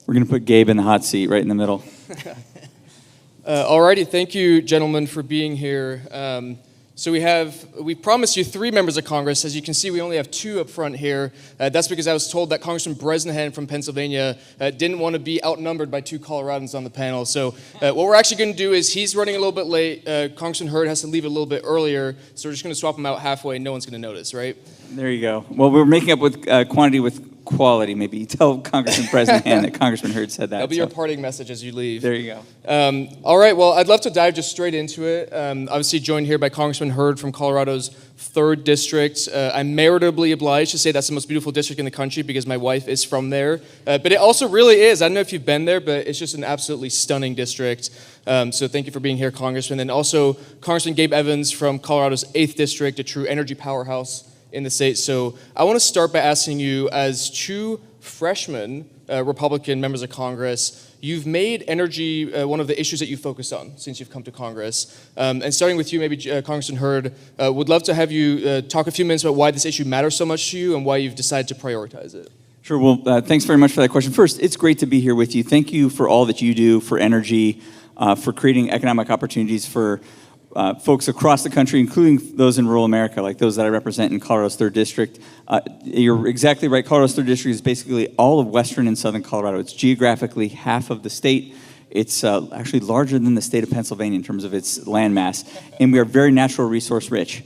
We're going to put Gabe in the hot seat right in the middle. Alrighty, thank you, gentlemen, for being here. So we promised you 3 members of Congress. As you can see, we only have 2 up front here. That's because I was told that Congressman Bresnahan from Pennsylvania didn't want to be outnumbered by 2 Coloradans on the panel. So what we're actually going to do is he's running a little bit late. Congressman Hurd has to leave a little bit earlier. So we're just going to swap him out halfway. No one's going to notice, right? There you go. Well, we're making up with quantity with quality. Maybe you tell Congressman Bresnahan that Congressman Hurd said that. That'll be your parting message as you leave. There you go. All right, well, I'd love to dive just straight into it. Obviously joined here by Congressman Hurd from Colorado's 3rd District. I'm meritably obliged to say that's the most beautiful district in the country because my wife is from there. But it also really is. I don't know if you've been there, but it's just an absolutely stunning district. So thank you for being here, Congressman. And also Congressman Gabe Evans from Colorado's 8th District, a true energy powerhouse in the state. So I want to start by asking you, as 2 freshmen Republican members of Congress, you've made energy one of the issues that you focus on since you've come to Congress. And starting with you, maybe Congressman Hurd, would love to have you talk a few minutes about why this issue matters so much to you and why you've decided to prioritize it. Sure. Well, thanks very much for that question. First, it's great to be here with you. Thank you for all that you do for energy, for creating economic opportunities for folks across the country, including those in rural America, like those that I represent in Colorado's 3rd District. You're exactly right. Colorado's 3rd District is basically all of western and southern Colorado. It's geographically half of the state. It's actually larger than the state of Pennsylvania in terms of its land mass, and we are very natural resource rich.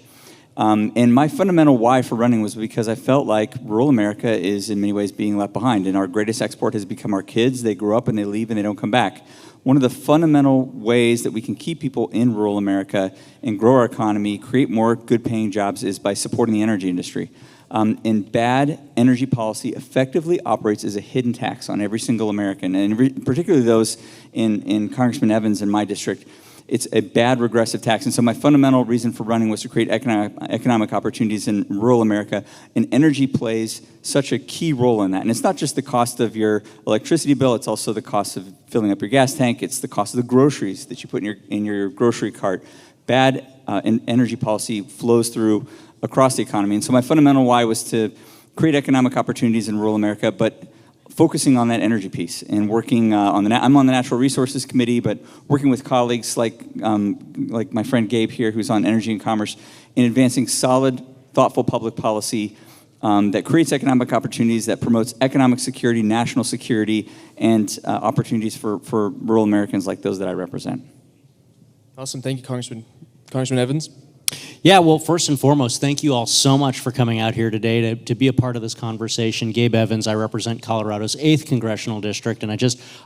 And my fundamental why for running was because I felt like rural America is in many ways being left behind, and our greatest export has become our kids. They grow up and they leave and they don't come back. One of the fundamental ways that we can keep people in rural America and grow our economy, create more good-paying jobs, is by supporting the energy industry. And bad energy policy effectively operates as a hidden tax on every single American, and particularly those in Congressman Evans in my district. It's a bad regressive tax. And so my fundamental reason for running was to create economic opportunities in rural America, and energy plays such a key role in that. And it's not just the cost of your electricity bill, it's also the cost of filling up your gas tank, it's the cost of the groceries that you put in your grocery cart. Bad energy policy flows through across the economy. And so my fundamental why was to create economic opportunities in rural America, but focusing on that energy piece and working I'm on the Natural Resources Committee, but working with colleagues like my friend Gabe here, who's on Energy and Commerce, in advancing solid, thoughtful public policy that creates economic opportunities, that promotes economic security, national security, and opportunities for rural Americans like those that I represent. Awesome. Thank you, Congressman. Congressman Evans? Yeah, well, first and foremost, thank you all so much for coming out here today to be a part of this conversation. Gabe Evans, I represent Colorado's 8th Congressional District, and I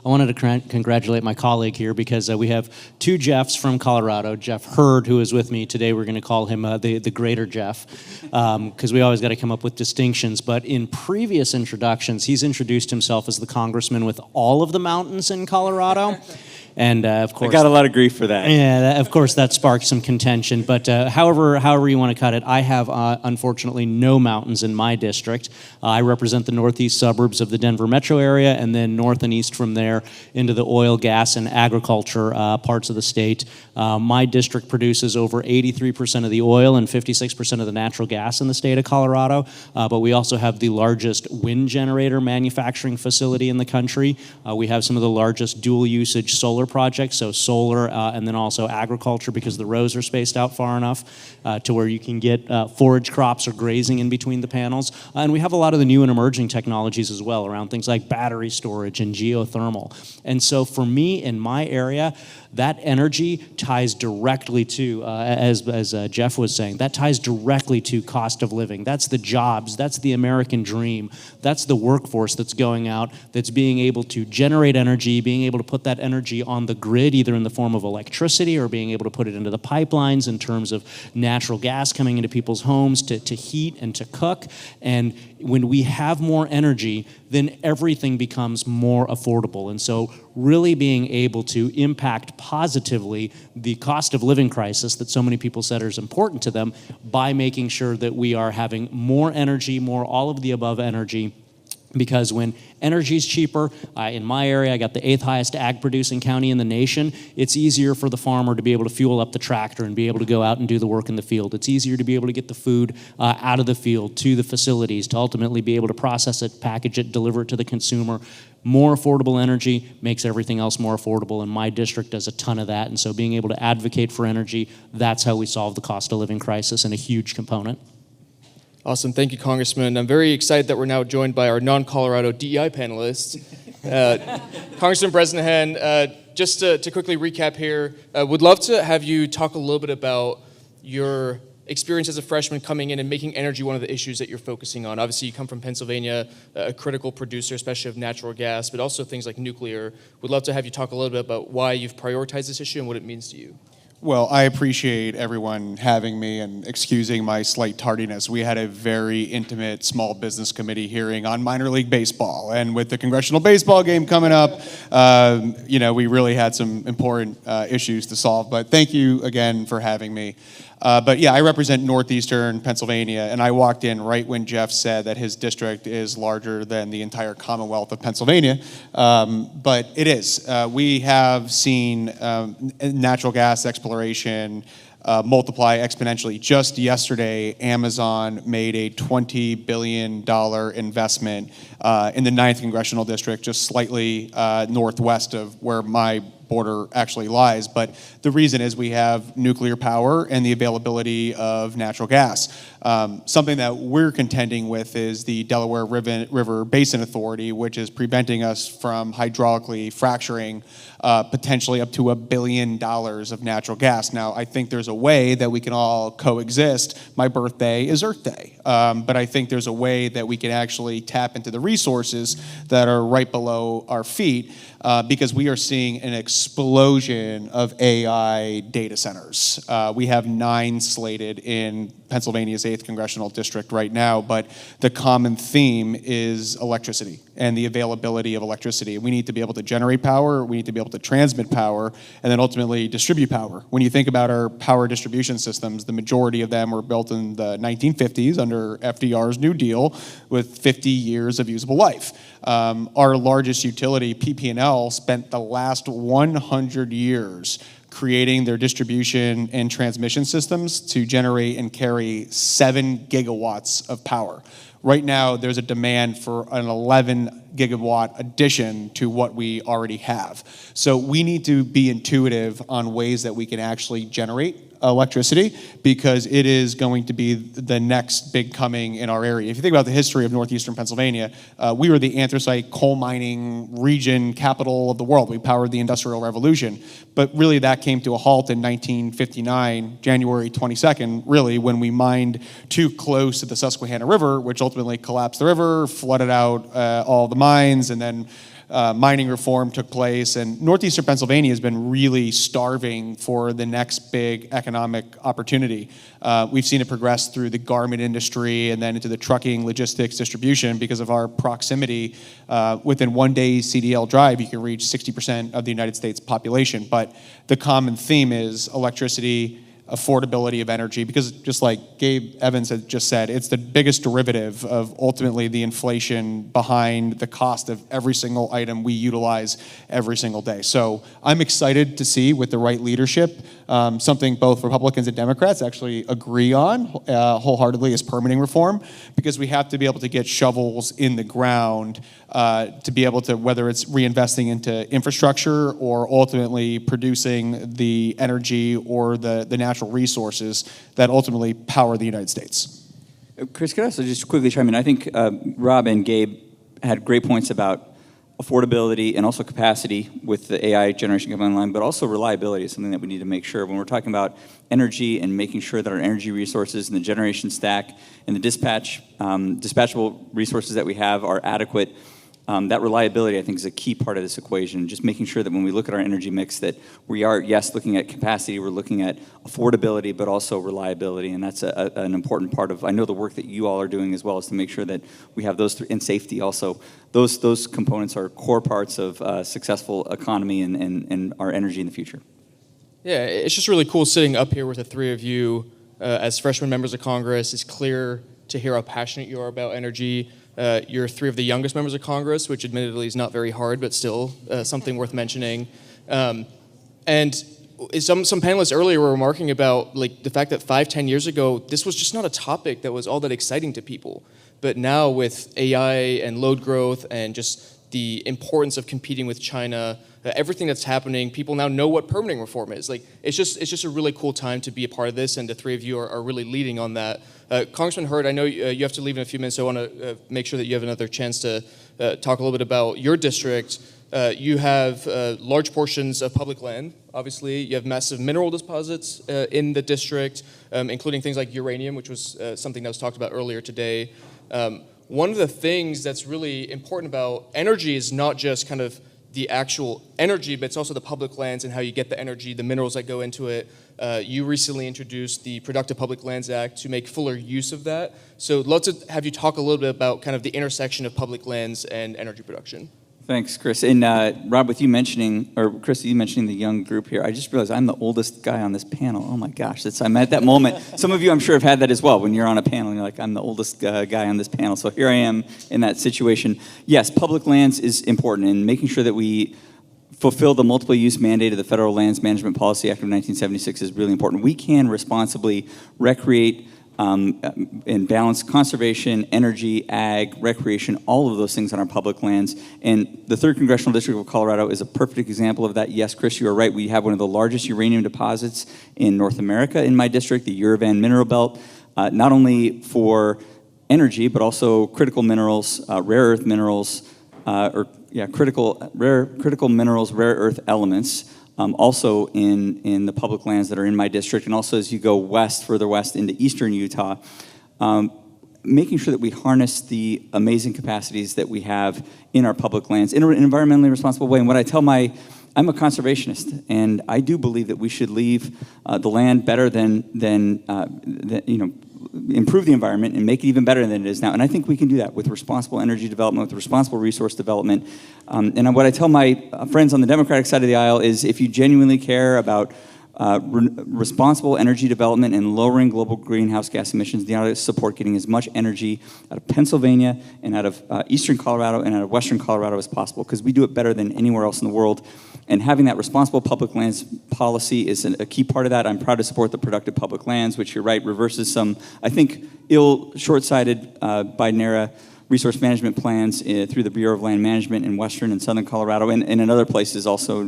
wanted to congratulate my colleague here because we have 2 Jeffs from Colorado. Jeff Hurd, who is with me today, we're going to call him the greater Jeff, because we always got to come up with distinctions. But in previous introductions, he's introduced himself as the congressman with all of the mountains in Colorado. And of course, I got a lot of grief for that. Yeah, of course, that sparked some contention. But however you want to cut it, I have unfortunately no mountains in my district. I represent the northeast suburbs of the Denver metro area, and then north and east from there into the oil, gas, and agriculture parts of the state. My district produces over 83% of the oil and 56% of the natural gas in the state of Colorado. But we also have the largest wind generator manufacturing facility in the country. We have some of the largest dual usage solar projects, so solar and then also agriculture, because the rows are spaced out far enough to where you can get forage crops or grazing in between the panels. And we have a lot of the new and emerging technologies as well around things like battery storage and geothermal. And so for me in my area, that energy ties directly to, as Jeff was saying, that ties directly to cost of living. That's the jobs, that's the American dream, that's the workforce that's going out, that's being able to generate energy, being able to put that energy on the grid, either in the form of electricity or being able to put it into the pipelines in terms of natural gas coming into people's homes to heat and to cook. And when we have more energy, then everything becomes more affordable. And so really being able to impact positively the cost of living crisis that so many people said is important to them by making sure that we are having more energy, more all of the above energy, Because when energy is cheaper, in my area, I got the 8th highest ag producing county in the nation. It's easier for the farmer to be able to fuel up the tractor and be able to go out and do the work in the field. It's easier to be able to get the food out of the field to the facilities, to ultimately be able to process it, package it, deliver it to the consumer. More affordable energy makes everything else more affordable, and my district does a ton of that. And so being able to advocate for energy, that's how we solve the cost of living crisis, and a huge component. Awesome. Thank you, Congressman. I'm very excited that we're now joined by our non-Colorado DEI panelists. Congressman Bresnahan, just to quickly recap here, would love to have you talk a little bit about your experience as a freshman coming in and making energy one of the issues that you're focusing on. Obviously, you come from Pennsylvania, a critical producer, especially of natural gas, but also things like nuclear. Would love to have you talk a little bit about why you've prioritized this issue and what it means to you. Well, I appreciate everyone having me and excusing my slight tardiness. We had a very intimate small business committee hearing on minor league baseball, and with the congressional baseball game coming up, we really had some important issues to solve. But thank you again for having me. But yeah, I represent northeastern Pennsylvania, and I walked in right when Jeff said that his district is larger than the entire Commonwealth of Pennsylvania. But it is. We have seen natural gas exploration multiply exponentially. Just yesterday, Amazon made a $20 billion investment in the 9th Congressional District, just slightly northwest of where my border actually lies. But the reason is we have nuclear power and the availability of natural gas. Something that we're contending with is the Delaware River Basin Authority, which is preventing us from hydraulically fracturing potentially up to $1 billion of natural gas. Now, I think there's a way that we can all coexist. My birthday is Earth Day, but I think there's a way that we can actually tap into the resources that are right below our feet, because we are seeing an explosion of AI data centers. We have 9 slated in Pennsylvania's 8th Congressional District right now, but the common theme is electricity and the availability of electricity. We need to be able to generate power, we need to be able to transmit power, and then ultimately distribute power. When you think about our power distribution systems, the majority of them were built in the 1950s under FDR's New Deal with 50 years of usable life. Our largest utility, PP&L, spent the last 100 years creating their distribution and transmission systems to generate and carry 7 gigawatts of power. Right now, there's a demand for an 11 gigawatt addition to what we already have. So we need to be intuitive on ways that we can actually generate electricity, because it is going to be the next big coming in our area. If you think about the history of northeastern Pennsylvania, we were the anthracite coal mining region capital of the world. We powered the Industrial Revolution. But really that came to a halt in 1959, January 22nd, really, when we mined too close to the Susquehanna River, which ultimately collapsed the river, flooded out all the mines, and then mining reform took place, and northeastern Pennsylvania has been really starving for the next big economic opportunity. We've seen it progress through the garment industry and then into the trucking, logistics, distribution because of our proximity. Within 1 day's CDL drive, you can reach 60% of the United States population. But the common theme is electricity, affordability of energy, because just like Gabe Evans had just said, it's the biggest derivative of ultimately the inflation behind the cost of every single item we utilize every single day. So I'm excited to see with the right leadership, something both Republicans and Democrats actually agree on wholeheartedly is permitting reform, because we have to be able to get shovels in the ground to be able to, whether it's reinvesting into infrastructure or ultimately producing the energy or the natural resources that ultimately power the United States. Chris, could I also just quickly chime in? I think Rob and Gabe had great points about affordability and also capacity with the AI generation coming online, but also reliability is something that we need to make sure when we're talking about energy and making sure that our energy resources and the generation stack and the dispatchable resources that we have are adequate. That reliability, I think, is a key part of this equation. Just making sure that when we look at our energy mix that we are, yes, looking at capacity, we're looking at affordability, but also reliability. And that's an important part of, I know, the work that you all are doing as well, is to make sure that we have those, and safety also. Those components are core parts of a successful economy and our energy in the future. Yeah, it's just really cool sitting up here with the three of you as freshman members of Congress. It's clear to hear how passionate you are about energy. You're three of the youngest members of Congress, which admittedly is not very hard, but still something worth mentioning. And some panelists earlier were remarking about like the fact that 5-10 years ago, this was just not a topic that was all that exciting to people. But now with AI and load growth and just the importance of competing with China, everything that's happening, people now know what permitting reform is. Like it's just a really cool time to be a part of this, and the three of you are really leading on that. Congressman Hurd, I know you have to leave in a few minutes, so I want to make sure that you have another chance to talk a little bit about your district. You have large portions of public land, obviously. You have massive mineral deposits in the district, including things like uranium, which was something that was talked about earlier today. One of the things that's really important about energy is not just kind of the actual energy, but it's also the public lands and how you get the energy, the minerals that go into it. You recently introduced the Productive Public Lands Act to make fuller use of that. So I'd love to have you talk a little bit about kind of the intersection of public lands and energy production. Thanks, Chris. And Rob, with you mentioning, or Chris, you mentioning the young group here, I just realized I'm the oldest guy on this panel. Oh my gosh, I'm at that moment. Some of you, I'm sure, have had that as well. When you're on a panel and you're like, I'm the oldest guy on this panel. So here I am in that situation. Yes, public lands is important, and making sure that we fulfill the multiple use mandate of the Federal Lands Management Policy Act of 1976 is really important. We can responsibly recreate and balance conservation, energy, ag, recreation, all of those things on our public lands. And the 3rd Congressional District of Colorado is a perfect example of that. Yes, Chris, you are right. We have one of the largest uranium deposits in North America in my district, the Uravan Mineral Belt, not only for energy, but also critical minerals, rare earth minerals, critical minerals, rare earth elements, also in the public lands that are in my district, and also as you go further west into eastern Utah, making sure that we harness the amazing capacities that we have in our public lands in an environmentally responsible way. And what I tell I'm a conservationist, and I do believe that we should leave the land better than improve the environment and make it even better than it is now. And I think we can do that with responsible energy development, with responsible resource development. And what I tell my friends on the Democratic side of the aisle is if you genuinely care about responsible energy development and lowering global greenhouse gas emissions, you ought to support getting as much energy out of Pennsylvania and out of eastern Colorado and out of western Colorado as possible, because we do it better than anywhere else in the world. And having that responsible public lands policy is a key part of that. I'm proud to support the Productive Public Lands, which you're right, reverses some, I think, short-sighted Biden-era resource management plans through the Bureau of Land Management in western and southern Colorado, and in other places also,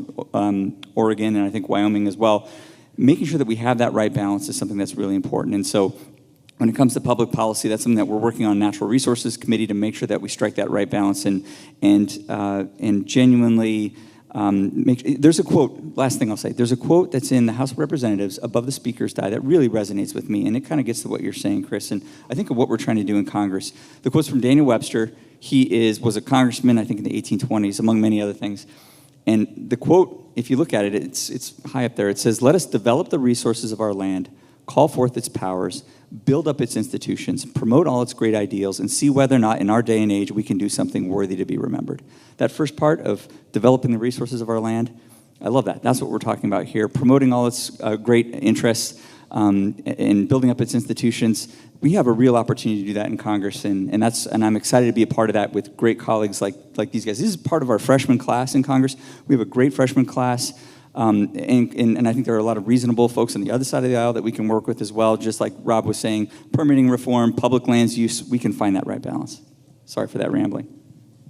Oregon and I think Wyoming as well. Making sure that we have that right balance is something that's really important. And so when it comes to public policy, that's something that we're working on Natural Resources Committee to make sure that we strike that right balance and genuinely there's a quote, last thing I'll say, there's a quote that's in the House of Representatives above the Speaker's die that really resonates with me, and it kind of gets to what you're saying, Chris, and I think of what we're trying to do in Congress. The quote's from Daniel Webster. He was a congressman, I think, in the 1820s, among many other things. And the quote, if you look at it, it's high up there. It says, "Let us develop the resources of our land, call forth its powers, build up its institutions, promote all its great ideals, and see whether or not in our day and age we can do something worthy to be remembered." That first part of developing the resources of our land, I love that. That's what we're talking about here, promoting all its great interests and building up its institutions. We have a real opportunity to do that in Congress, and I'm excited to be a part of that with great colleagues like these guys. This is part of our freshman class in Congress. We have a great freshman class. And I think there are a lot of reasonable folks on the other side of the aisle that we can work with as well. Just like Rob was saying, permitting reform, public lands use, we can find that right balance. Sorry for that rambling.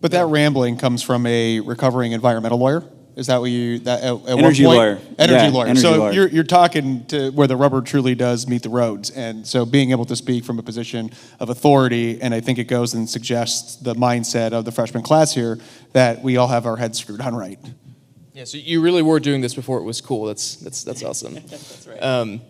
But that rambling comes from a recovering environmental lawyer? Is that what you... at energy one point, lawyer. Energy lawyer. Energy so lawyer. You're talking to where the rubber truly does meet the roads. And so being able to speak from a position of authority, and I think it goes and suggests the mindset of the freshman class here, that we all have our heads screwed on right. Yeah, so you really were doing this before it was cool. That's awesome. That's right.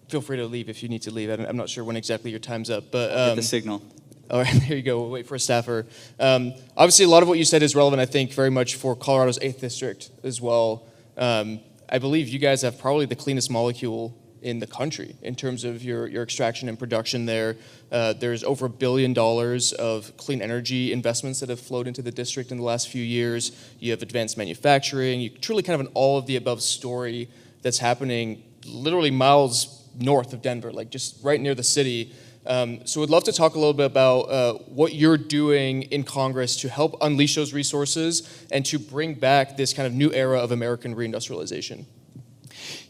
Feel free to leave if you need to leave. I'm not sure when exactly your time's up, but Get the signal. All right, there you go. We'll wait for a staffer. Obviously, a lot of what you said is relevant, I think, very much for Colorado's 8th District as well. I believe you guys have probably the cleanest molecule in the country in terms of your extraction and production there. There's over $1 billion of clean energy investments that have flowed into the district in the last few years. You have advanced manufacturing. You truly kind of an all of the above story that's happening literally miles north of Denver, like just right near the city. So we'd love to talk a little bit about what you're doing in Congress to help unleash those resources and to bring back this kind of new era of American reindustrialization.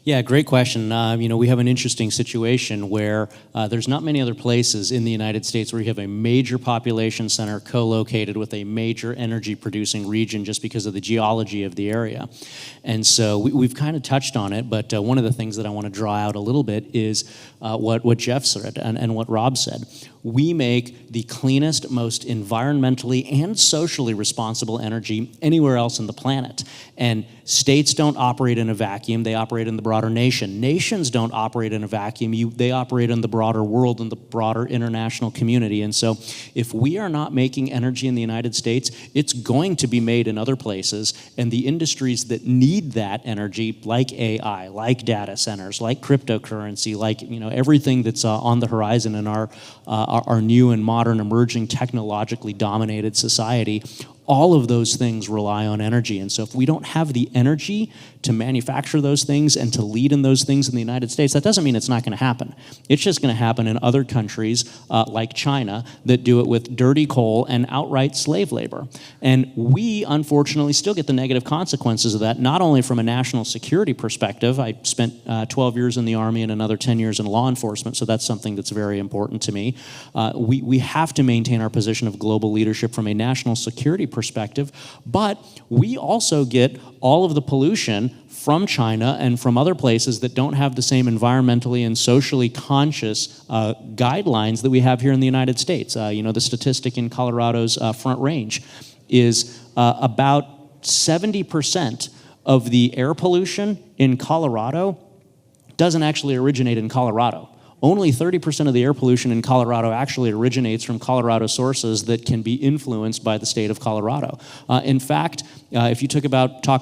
Yeah, great question. We have an interesting situation where there's not many other places in the United States where you have a major population center co-located with a major energy-producing region just because of the geology of the area. And so we've kind of touched on it, but one of the things that I want to draw out a little bit is what Jeff said and what Rob said. We make the cleanest, most environmentally and socially responsible energy anywhere else on the planet. And states don't operate in a vacuum, they operate in the broader nation. Nations don't operate in a vacuum, they operate in the broader world and the broader international community. And so if we are not making energy in the United States, it's going to be made in other places, and the industries that need that energy, like AI, like data centers, like cryptocurrency, like everything that's on the horizon in our new and modern emerging technologically dominated society, all of those things rely on energy. And so if we don't have the energy to manufacture those things and to lead in those things in the United States, that doesn't mean it's not going to happen. It's just going to happen in other countries like China that do it with dirty coal and outright slave labor. And we, unfortunately, still get the negative consequences of that, not only from a national security perspective. I spent 12 years in the Army and another 10 years in law enforcement, so that's something that's very important to me. We have to maintain our position of global leadership from a national security perspective, but we also get all of the pollution from China and from other places that don't have the same environmentally and socially conscious guidelines that we have here in the United States. The statistic in Colorado's Front Range is about 70% of the air pollution in Colorado doesn't actually originate in Colorado. Only 30% of the air pollution in Colorado actually originates from Colorado sources that can be influenced by the state of Colorado. In fact, if you talk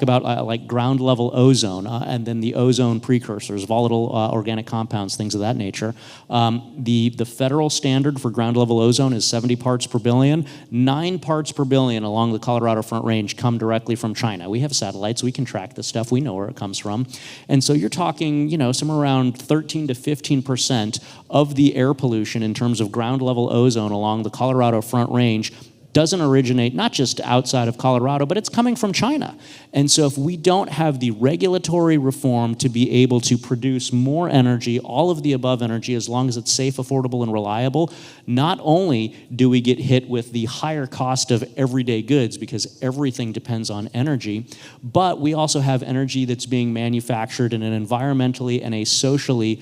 about like ground level ozone and then the ozone precursors, volatile organic compounds, things of that nature, the federal standard for ground level ozone is 70 parts per billion. 9 parts per billion along the Colorado Front Range come directly from China. We have satellites, we can track this stuff, we know where it comes from. And so you're talking, somewhere around 13 to 15% of the air pollution in terms of ground level ozone along the Colorado Front Range doesn't originate not just outside of Colorado, but it's coming from China. And so if we don't have the regulatory reform to be able to produce more energy, all of the above energy, as long as it's safe, affordable, and reliable, not only do we get hit with the higher cost of everyday goods because everything depends on energy, but we also have energy that's being manufactured in an environmentally and a socially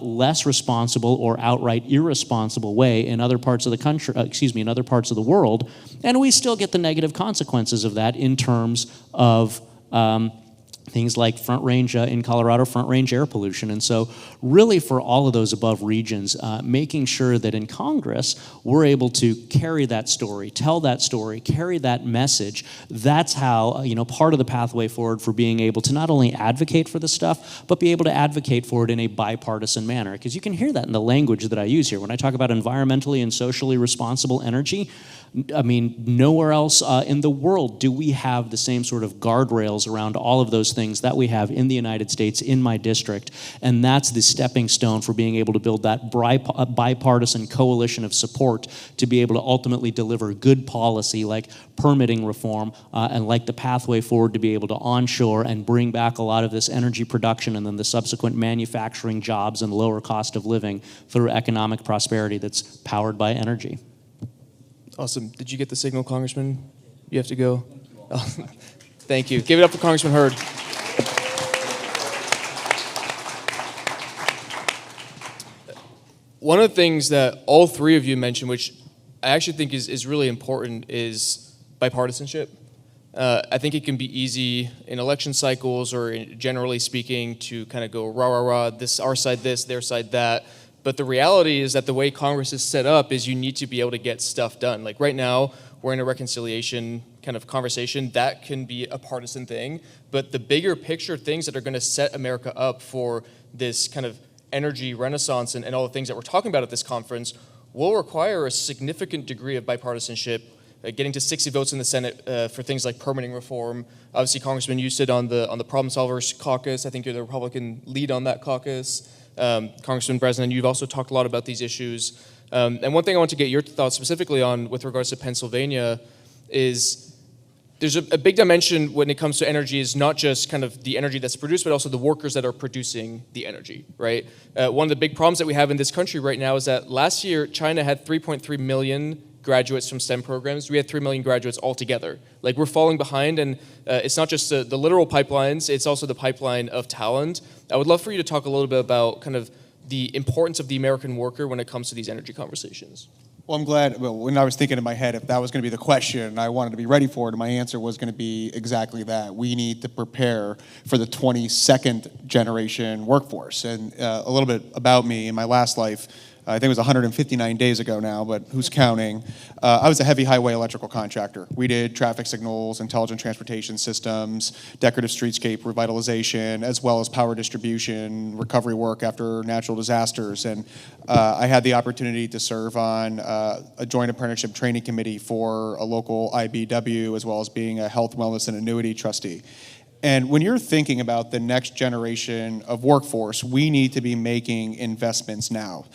less responsible or outright irresponsible way in other parts of the country, in other parts of the world, and we still get the negative consequences of that in terms of things like Front Range in Colorado, Front Range air pollution. And so really for all of those above regions, making sure that in Congress, we're able to carry that story, tell that story, carry that message. That's how, part of the pathway forward for being able to not only advocate for this stuff, but be able to advocate for it in a bipartisan manner. Because you can hear that in the language that I use here. When I talk about environmentally and socially responsible energy, nowhere else in the world do we have the same sort of guardrails around all of those things that we have in the United States, in my district. And that's the stepping stone for being able to build that bipartisan coalition of support to be able to ultimately deliver good policy like permitting reform and like the pathway forward to be able to onshore and bring back a lot of this energy production and then the subsequent manufacturing jobs and lower cost of living through economic prosperity that's powered by energy. Awesome. Did you get the signal, Congressman? You have to go. Oh, thank you. Give it up for Congressman Hurd. One of the things that all three of you mentioned, which I actually think is really important, is bipartisanship. I think it can be easy in election cycles or generally speaking to kind of go rah, rah, rah, this, our side this, their side that. But the reality is that the way Congress is set up is you need to be able to get stuff done. Like right now, we're in a reconciliation kind of conversation. That can be a partisan thing. But the bigger picture things that are going to set America up for this kind of energy renaissance and all the things that we're talking about at this conference will require a significant degree of bipartisanship, getting to 60 votes in the Senate for things like permitting reform. Obviously, Congressman, you sit on the Problem Solvers Caucus. I think you're the Republican lead on that caucus. Congressman Bresnahan, you've also talked a lot about these issues. And one thing I want to get your thoughts specifically on with regards to Pennsylvania is there's a big dimension when it comes to energy is not just kind of the energy that's produced, but also the workers that are producing the energy, right? One of the big problems that we have in this country right now is that last year, China had 3.3 million graduates from STEM programs. We had 3 million graduates altogether. Like, we're falling behind, and it's not just the literal pipelines, it's also the pipeline of talent. I would love for you to talk a little bit about kind of the importance of the American worker when it comes to these energy conversations. Well, I'm glad. Well, when I was thinking in my head, if that was going to be the question, I wanted to be ready for it, and my answer was going to be exactly that. We need to prepare for the 22nd generation workforce. And a little bit about me in my last life, I think it was 159 days ago now, but who's counting? I was a heavy highway electrical contractor. We did traffic signals, intelligent transportation systems, decorative streetscape revitalization, as well as power distribution, recovery work after natural disasters. And I had the opportunity to serve on a joint apprenticeship training committee for a local IBW, as well as being a health, wellness, and annuity trustee. And when you're thinking about the next generation of workforce, we need to be making investments now.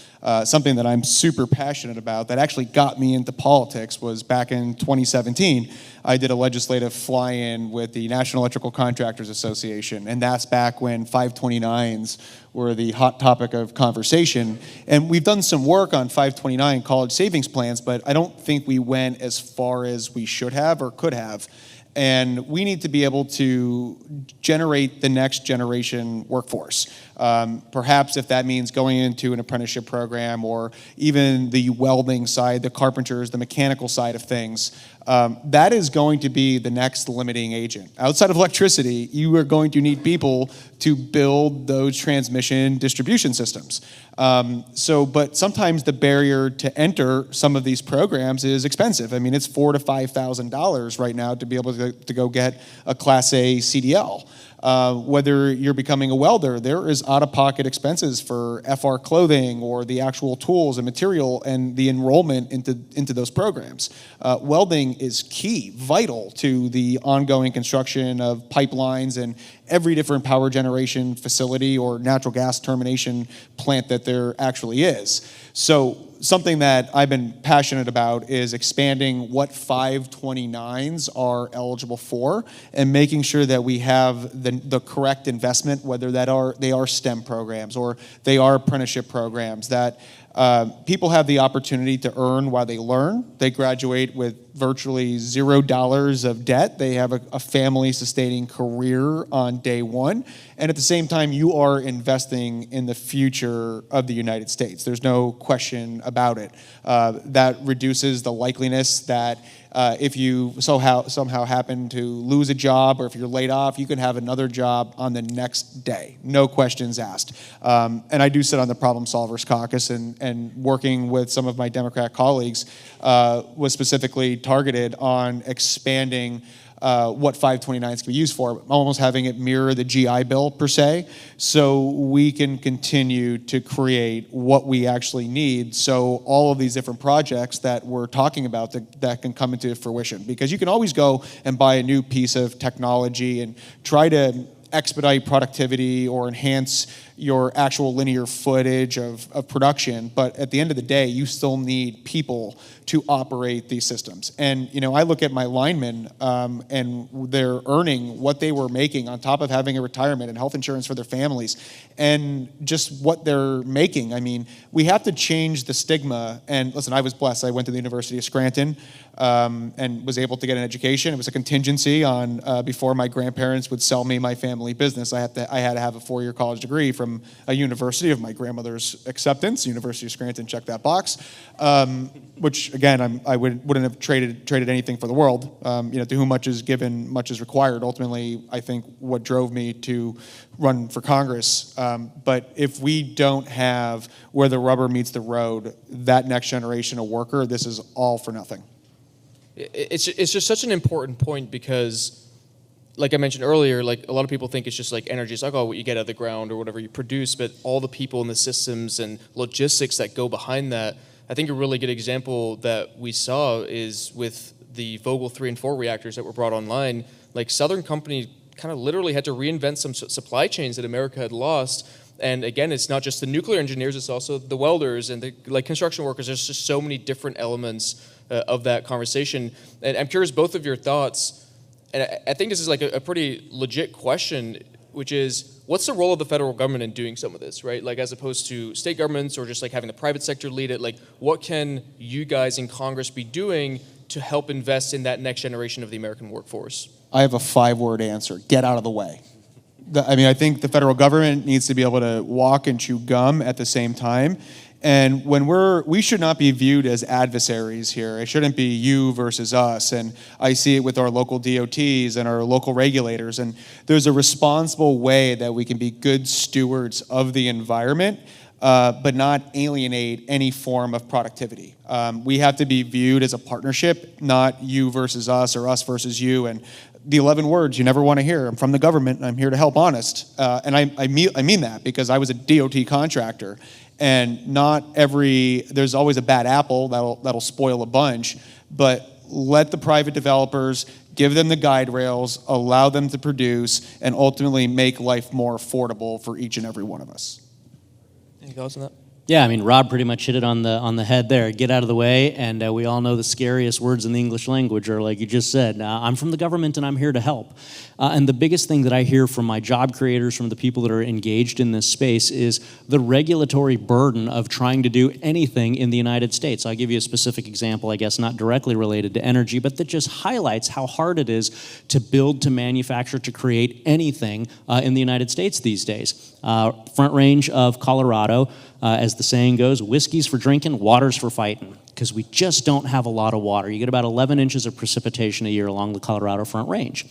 Something that I'm super passionate about that actually got me into politics was back in 2017, I did a legislative fly-in with the National Electrical Contractors Association, and that's back when 529s were the hot topic of conversation. And we've done some work on 529 college savings plans, but I don't think we went as far as we should have or could have. And we need to be able to generate the next generation workforce. Perhaps if that means going into an apprenticeship program or even the welding side, the carpenters, the mechanical side of things, that is going to be the next limiting agent. Outside of electricity, you are going to need people to build those transmission distribution systems. But sometimes the barrier to enter some of these programs is expensive. I mean, it's $4,000 to $5,000 right now to be able to go get a Class A CDL. Whether you're becoming a welder, there is out-of-pocket expenses for FR clothing or the actual tools and material and the enrollment into those programs. Welding is key, vital to the ongoing construction of pipelines and every different power generation facility or natural gas termination plant that there actually is. So something that I've been passionate about is expanding what 529s are eligible for and making sure that we have the correct investment, whether they are STEM programs or they are apprenticeship programs, that people have the opportunity to earn while they learn. They graduate with virtually $0 of debt. They have a family-sustaining career on day one. And at the same time, you are investing in the future of the United States. There's no question about it. That reduces the likeliness that if you somehow happen to lose a job or if you're laid off, you can have another job on the next day. No questions asked. And I do sit on the Problem Solvers Caucus, and working with some of my Democrat colleagues was specifically targeted on expanding what 529s can be used for, almost having it mirror the GI Bill per se, so we can continue to create what we actually need, so all of these different projects that we're talking about that can come into fruition. Because you can always go and buy a new piece of technology and try to expedite productivity or enhance your actual linear footage of production, but at the end of the day, you still need people to operate these systems. And I look at my linemen, and they're earning what they were making on top of having a retirement and health insurance for their families, and just what they're making. I mean, we have to change the stigma. And listen, I was blessed. I went to the University of Scranton and was able to get an education. It was a contingency on before my grandparents would sell me my family business. I had to have a 4-year college degree from a university of my grandmother's acceptance. University of Scranton checked that box, which again I wouldn't have traded anything for the world. To whom much is given, much is required. Ultimately, I think what drove me to run for Congress. But if we don't have where the rubber meets the road, that next generation of worker, this is all for nothing. It's just such an important point because, like I mentioned earlier, like a lot of people think it's just like energy. It's like, what you get out of the ground or whatever you produce, but all the people and the systems and logistics that go behind that. I think a really good example that we saw is with the Vogtle 3 and 4 reactors that were brought online. Like Southern Company kind of literally had to reinvent some supply chains that America had lost. And again, it's not just the nuclear engineers, it's also the welders and the construction workers. There's just so many different elements of that conversation. And I'm curious both of your thoughts. And I think this is like a pretty legit question, which is, what's the role of the federal government in doing some of this, right? Like, as opposed to state governments or just like having the private sector lead it, like, what can you guys in Congress be doing to help invest in that next generation of the American workforce? I have a 5-word answer: get out of the way. I think the federal government needs to be able to walk and chew gum at the same time. And when we should not be viewed as adversaries here. It shouldn't be you versus us. And I see it with our local DOTs and our local regulators. And there's a responsible way that we can be good stewards of the environment, but not alienate any form of productivity. We have to be viewed as a partnership, not you versus us or us versus you. And the 11 words you never want to hear: I'm from the government and I'm here to help honest. And I mean that, because I was a DOT contractor. And there's always a bad apple that'll spoil a bunch, but let the private developers, give them the guide rails, allow them to produce, and ultimately make life more affordable for each and every one of us. Any thoughts on that? Yeah, I mean, Rob pretty much hit it on the head there. Get out of the way, and we all know the scariest words in the English language are, like you just said, I'm from the government and I'm here to help. And the biggest thing that I hear from my job creators, from the people that are engaged in this space, is the regulatory burden of trying to do anything in the United States. I'll give you a specific example, I guess not directly related to energy, but that just highlights how hard it is to build, to manufacture, to create anything in the United States these days. Front Range of Colorado, as the saying goes, whiskey's for drinking, water's for fighting, because we just don't have a lot of water. You get about 11 inches of precipitation a year along the Colorado Front Range.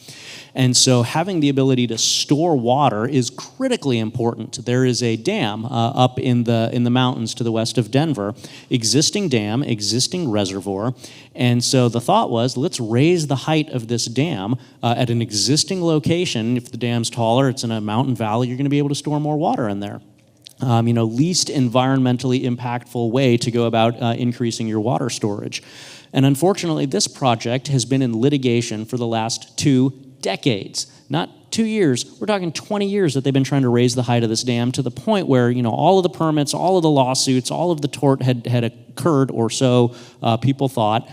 And so having the ability to store water is critically important. There is a dam up in the mountains to the west of Denver, existing dam, existing reservoir. And so the thought was, let's raise the height of this dam at an existing location. If the dam's taller, it's in a mountain valley, you're going to be able to store more water in there. Least environmentally impactful way to go about increasing your water storage. And unfortunately, this project has been in litigation for the last 2 decades. Not 2 years, we're talking 20 years that they've been trying to raise the height of this dam, to the point where, all of the permits, all of the lawsuits, all of the tort had occurred, or so people thought.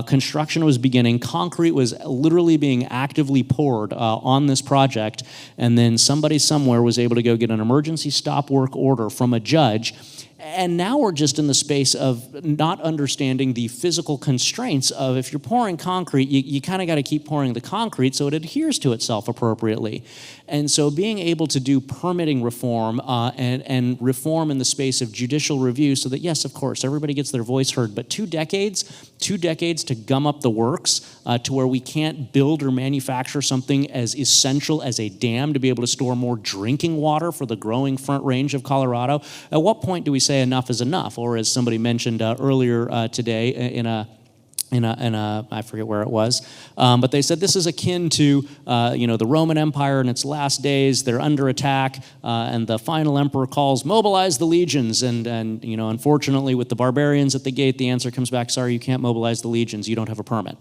Construction was beginning. Concrete was literally being actively poured on this project. And then somebody somewhere was able to go get an emergency stop work order from a judge. And now we're just in the space of not understanding the physical constraints of, if you're pouring concrete, you kind of got to keep pouring the concrete so it adheres to itself appropriately. And so being able to do permitting reform and reform in the space of judicial review, so that, yes, of course, everybody gets their voice heard, but 2 decades to gum up the works to where we can't build or manufacture something as essential as a dam to be able to store more drinking water for the growing Front Range of Colorado. At what point do we say enough is enough? Or, as somebody mentioned earlier today in a I forget where it was, but they said this is akin to the Roman Empire in its last days. They're under attack, and the final emperor calls, mobilize the legions, and unfortunately, with the barbarians at the gate, the answer comes back, sorry, you can't mobilize the legions, you don't have a permit.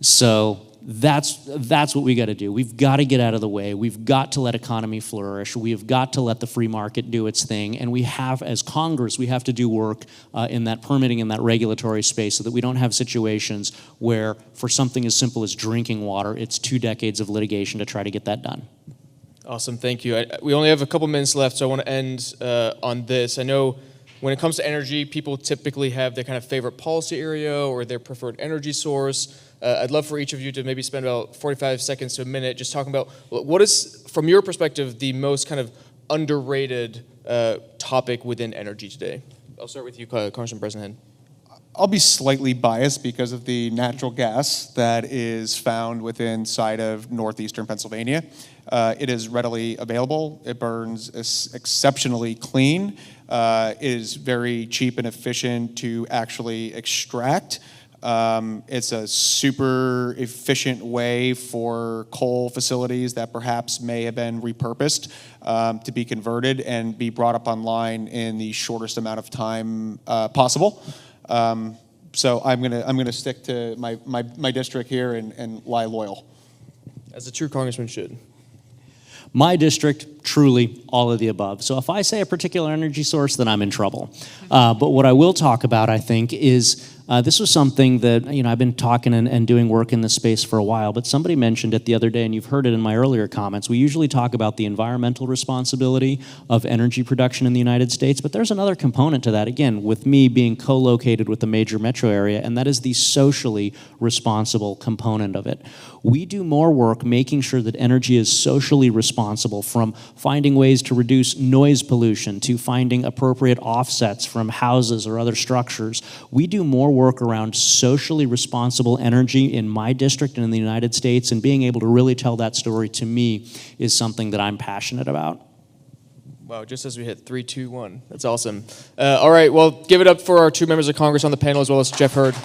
So that's what we got to do. We've got to get out of the way. We've got to let economy flourish. We've got to let the free market do its thing. And we have, as Congress, we have to do work in that permitting, in that regulatory space, so that we don't have situations where, for something as simple as drinking water, it's 2 decades of litigation to try to get that done. Awesome, thank you. We only have a couple minutes left, so I want to end on this. I know when it comes to energy, people typically have their kind of favorite policy area or their preferred energy source. I'd love for each of you to maybe spend about 45 seconds to a minute just talking about what is, from your perspective, the most kind of underrated topic within energy today. I'll start with you, Congressman Bresnahan. I'll be slightly biased because of the natural gas that is found within inside of northeastern Pennsylvania. It is readily available. It burns exceptionally clean. It is very cheap and efficient to actually extract. It's a super efficient way for coal facilities that perhaps may have been repurposed to be converted and be brought up online in the shortest amount of time possible. So I'm gonna stick to my district here and lie loyal. As a true congressman should. My district, truly all of the above. So if I say a particular energy source, then I'm in trouble. But what I will talk about, I think, is this was something that, I've been talking and doing work in this space for a while, but somebody mentioned it the other day, and you've heard it in my earlier comments. We usually talk about the environmental responsibility of energy production in the United States, but there's another component to that, again, with me being co-located with the major metro area, and that is the socially responsible component of it. We do more work making sure that energy is socially responsible, from finding ways to reduce noise pollution to finding appropriate offsets from houses or other structures. We do more work around socially responsible energy in my district and in the United States, and being able to really tell that story, to me, is something that I'm passionate about. Wow, just as we hit 3, 2, 1. That's awesome. All right, well, give it up for our 2 members of Congress on the panel, as well as Jeff Hurd.